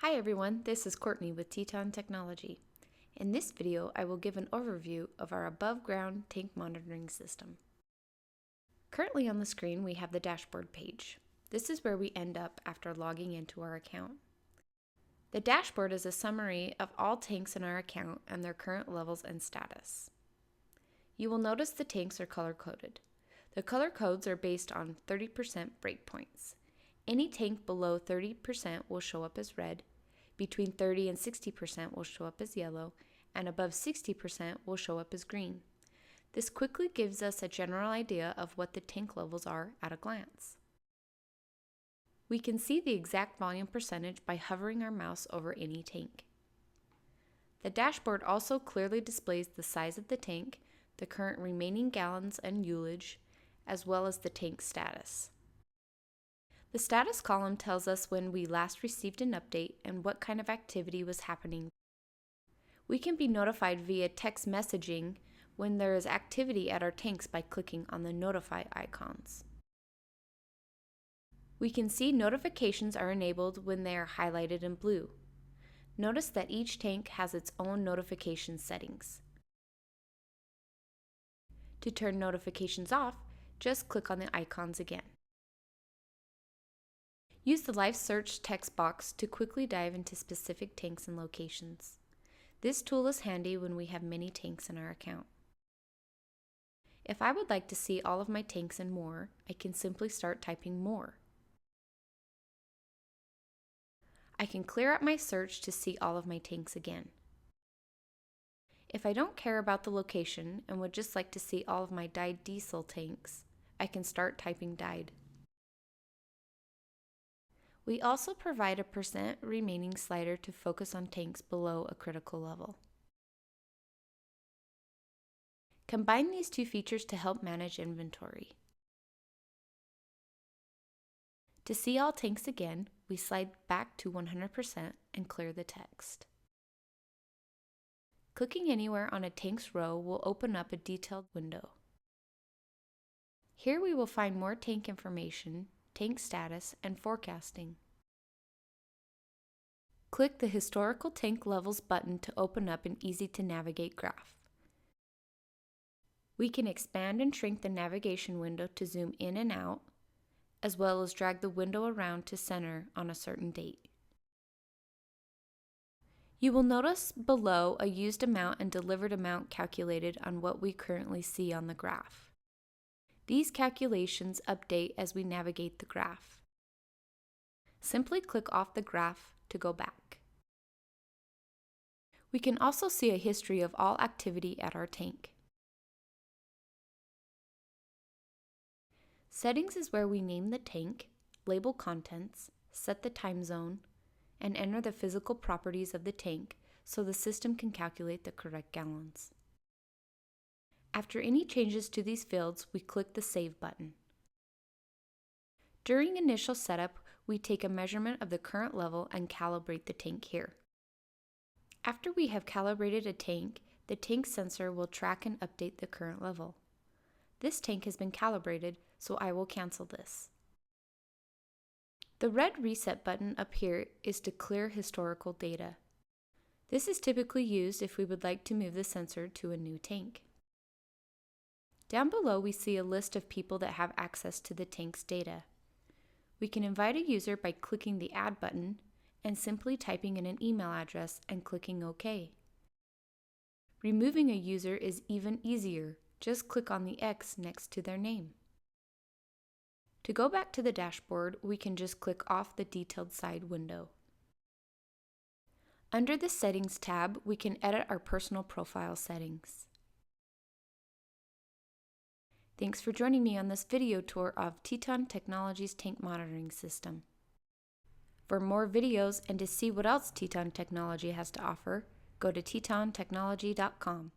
Hi everyone, this is Courtney with Teton Technology. In this video, I will give an overview of our above-ground tank monitoring system. Currently on the screen, we have the dashboard page. This is where we end up after logging into our account. The dashboard is a summary of all tanks in our account and their current levels and status. You will notice the tanks are color-coded. The color codes are based on 30% breakpoints. Any tank below 30% will show up as red, between 30 and 60% will show up as yellow, and above 60% will show up as green. This quickly gives us a general idea of what the tank levels are at a glance. We can see the exact volume percentage by hovering our mouse over any tank. The dashboard also clearly displays the size of the tank, the current remaining gallons and ullage, as well as the tank status. The status column tells us when we last received an update and what kind of activity was happening. We can be notified via text messaging when there is activity at our tanks by clicking on the notify icons. We can see notifications are enabled when they are highlighted in blue. Notice that each tank has its own notification settings. To turn notifications off, just click on the icons again. Use the Live Search text box to quickly dive into specific tanks and locations. This tool is handy when we have many tanks in our account. If I would like to see all of my tanks and more, I can simply start typing more. I can clear up my search to see all of my tanks again. If I don't care about the location and would just like to see all of my dyed diesel tanks, I can start typing dyed. We also provide a % remaining slider to focus on tanks below a critical level. Combine these two features to help manage inventory. To see all tanks again, we slide back to 100% and clear the text. Clicking anywhere on a tank's row will open up a detailed window. Here we will find more tank information, tank status, and forecasting. Click the Historical Tank Levels button to open up an easy-to-navigate graph. We can expand and shrink the navigation window to zoom in and out, as well as drag the window around to center on a certain date. You will notice below a used amount and delivered amount calculated on what we currently see on the graph. These calculations update as we navigate the graph. Simply click off the graph to go back. We can also see a history of all activity at our tank. Settings is where we name the tank, label contents, set the time zone, and enter the physical properties of the tank so the system can calculate the correct gallons. After any changes to these fields, we click the Save button. During initial setup, we take a measurement of the current level and calibrate the tank here. After we have calibrated a tank, the tank sensor will track and update the current level. This tank has been calibrated, so I will cancel this. The red reset button up here is to clear historical data. This is typically used if we would like to move the sensor to a new tank. Down below, we see a list of people that have access to the tank's data. We can invite a user by clicking the Add button and simply typing in an email address and clicking OK. Removing a user is even easier. Just click on the X next to their name. To go back to the dashboard, we can just click off the detailed side window. Under the Settings tab, we can edit our personal profile settings. Thanks for joining me on this video tour of Teton Technology's tank monitoring system. For more videos and to see what else Teton Technology has to offer, go to tetontechnology.com.